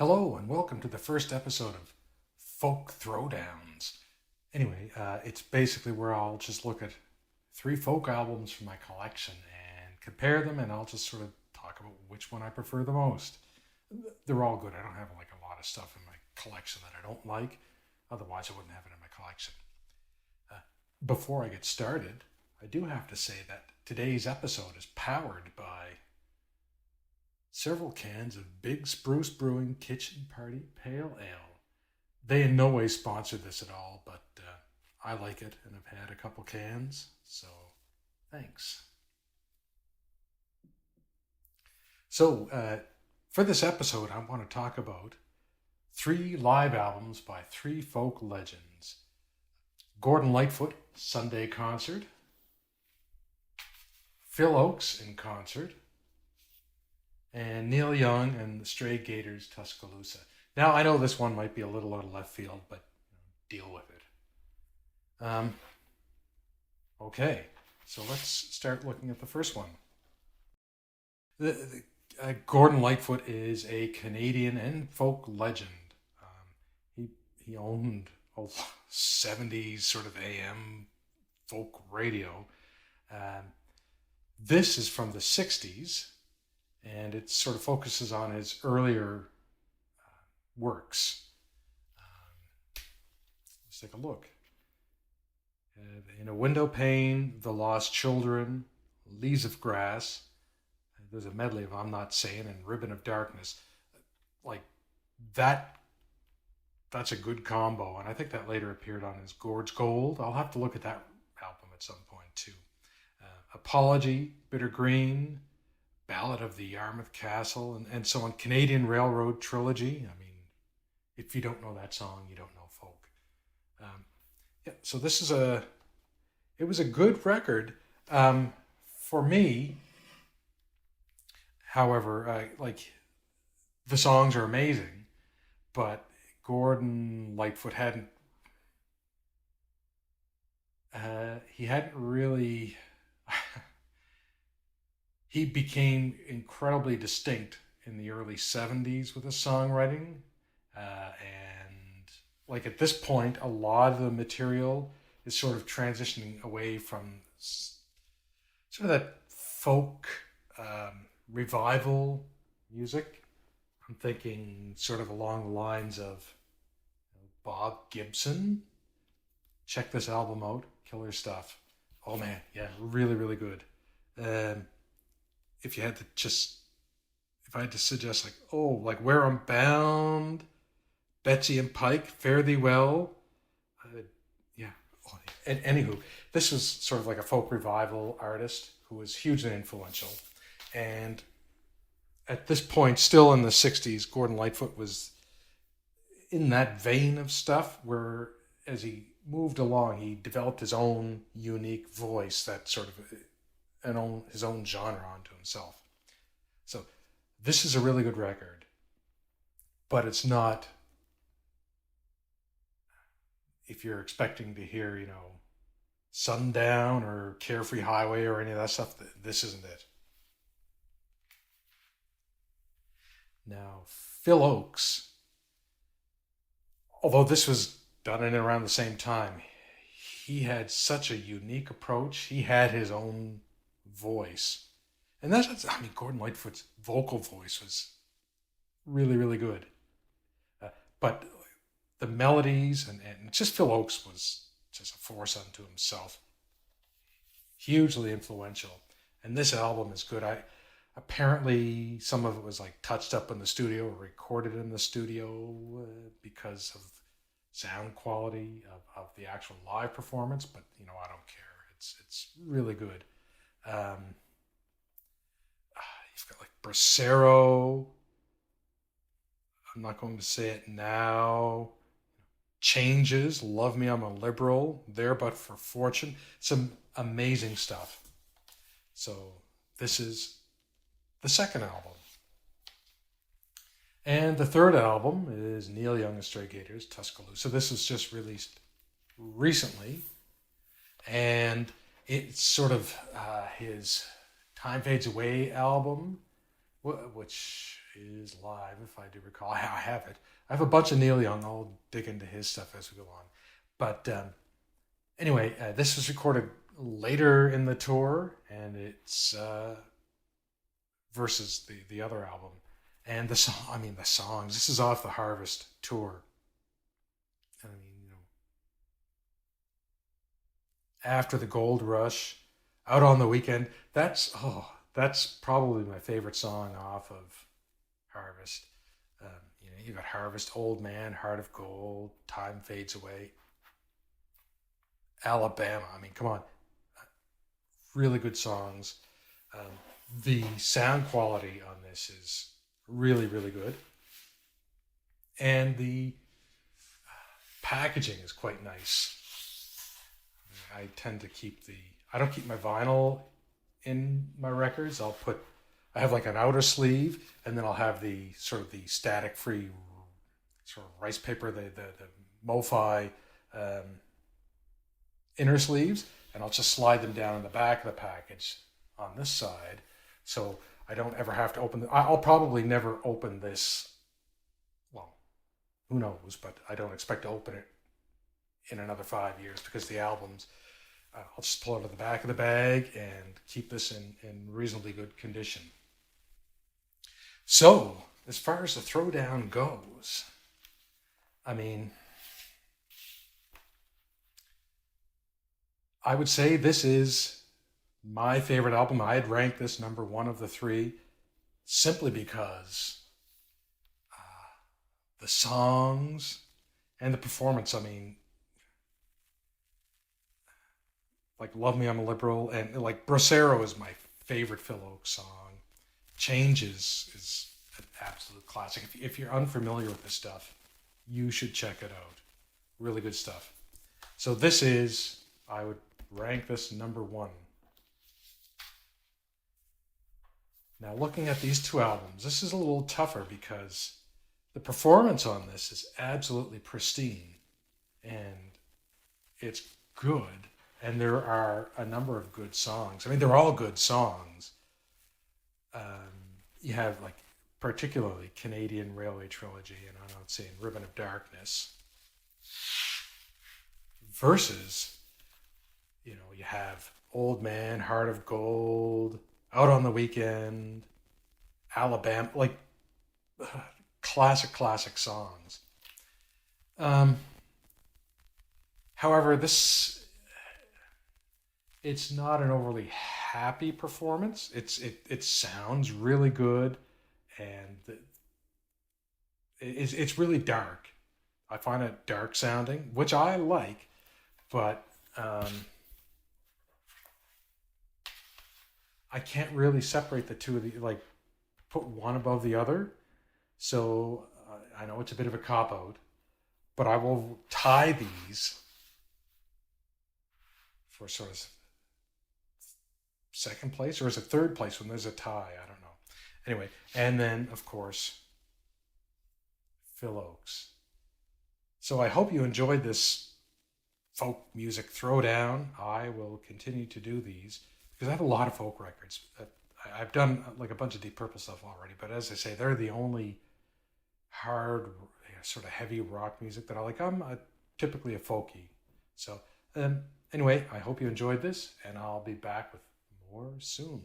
Hello and welcome to the first episode of Folk Throwdowns. Anyway, it's basically where I'll just look at three folk albums from my collection and compare them, and I'll just sort of talk about which one I prefer the most. They're all good. I don't have like a lot of stuff in my collection that I don't like. Otherwise, I wouldn't have it in my collection. Uh, Before I get started, I do have to say that today's episode is powered by several cans of Big Spruce Brewing Kitchen Party Pale Ale. They in no way sponsored this at all, but I like it and I've had a couple cans, so thanks. So, for this episode, I want to talk about three live albums by three folk legends: Gordon Lightfoot, Sunday Concert; Phil Ochs in concert; and Neil Young and the Stray Gators, Tuscaloosa. Now, I know this one might be a little out of left field, but deal with it. Okay, so let's start looking at the first one. Gordon Lightfoot is a Canadian and folk legend. He owned a 70s sort of AM folk radio. This is from the 60s, and it sort of focuses on his earlier works. Let's take a look. In a Window Pane, The Lost Children, Leaves of Grass. There's a medley of I'm Not Saying and Ribbon of Darkness. Like that, that's a good combo, and I think that later appeared on his Gorge Gold. I'll have to look at that album at some point too. Apology, Bitter Green, Ballad of the Yarmouth Castle, and so on. Canadian Railroad Trilogy. I mean, if you don't know that song, you don't know folk. Yeah, so it was a good record. For me, however, like the songs are amazing, but Gordon Lightfoot he hadn't really, he became incredibly distinct in the early 70s with his songwriting. And like at this point, a lot of the material is sort of transitioning away from sort of that folk revival music. I'm thinking sort of along the lines of Bob Gibson. Check this album out, killer stuff. Oh man, yeah, really, really good. Um, if you had to just, if I had to suggest like Where I'm Bound, Betsy and Pike, Fare Thee Well. Yeah. Oh, and anywho, this was sort of like a folk revival artist who was hugely influential. And at this point, still in the 60s, Gordon Lightfoot was in that vein of stuff where as he moved along, he developed his own unique voice that sort of his own genre onto himself. So this is a really good record, but it's not, if you're expecting to hear, Sundown or Carefree Highway or any of that stuff, this isn't it. Now, Phil Ochs, although this was done in around the same time, he had such a unique approach. He had his own voice. And Gordon Lightfoot's vocal voice was really, really good. But the melodies and just Phil Ochs was just a force unto himself. Hugely influential. And this album is good. Apparently some of it was like touched up in the studio or recorded in the studio because of sound quality of the actual live performance, but I don't care. It's really good. You've got like Bracero. I'm not going to say it now. Changes, Love Me, I'm a Liberal, There But for Fortune. Some amazing stuff. So this is the second album. And the third album is Neil Young and Stray Gators, Tuscaloosa. So this was just released recently. And it's sort of his Time Fades Away album, which is live, if I do recall. I have it. I have a bunch of Neil Young. I'll dig into his stuff as we go on. But anyway, this was recorded later in the tour, and it's versus the other album. And the song, I mean, the songs. This is off the Harvest tour. I mean, after the gold rush, out on the weekend. That's probably my favorite song off of Harvest. You got Harvest, Old Man, Heart of Gold, Time Fades Away, Alabama. I mean, come on, really good songs. Um, the sound quality on this is really, really good, and the packaging is quite nice. I tend to keep the. I don't keep my vinyl in my records. I have like an outer sleeve, and then I'll have the sort of the static free sort of rice paper, the MoFi um, inner sleeves, and I'll just slide them down in the back of the package on this side, so I don't ever have to open. I'll probably never open this. Well, who knows? But I don't expect to open it in another 5 years because the albums. I'll just pull it out of the back of the bag and keep this in reasonably good condition. So, as far as the Throwdown goes, I mean, I would say this is my favorite album. I'd rank this number one of the three simply because the songs and the performance, I mean, like Love Me, I'm a Liberal, and like Bracero is my favorite Phil Ochs song. Changes is an absolute classic. If you're unfamiliar with this stuff, you should check it out. Really good stuff. So I would rank this number one. Now looking at these two albums, this is a little tougher because the performance on this is absolutely pristine and it's good. And there are a number of good songs. I mean, they're all good songs. You have, like, particularly Canadian Railway Trilogy, and I'm not saying Ribbon of Darkness. Versus, you have Old Man, Heart of Gold, Out on the Weekend, Alabama, like, classic songs. However, it's not an overly happy performance. It sounds really good, and it's really dark. I find it dark sounding, which I like, but I can't really separate the two of the like put one above the other. So I know it's a bit of a cop out, but I will tie these for sort of second place, or is it third place when there's a tie? I don't know. Anyway, and then of course Phil Ochs. So I hope you enjoyed this folk music throwdown. I will continue to do these because I have a lot of folk records. I've done like a bunch of Deep Purple stuff already, but as I say, they're the only hard, sort of heavy rock music that I like. I'm typically a folkie. So anyway, I hope you enjoyed this, and I'll be back with more soon.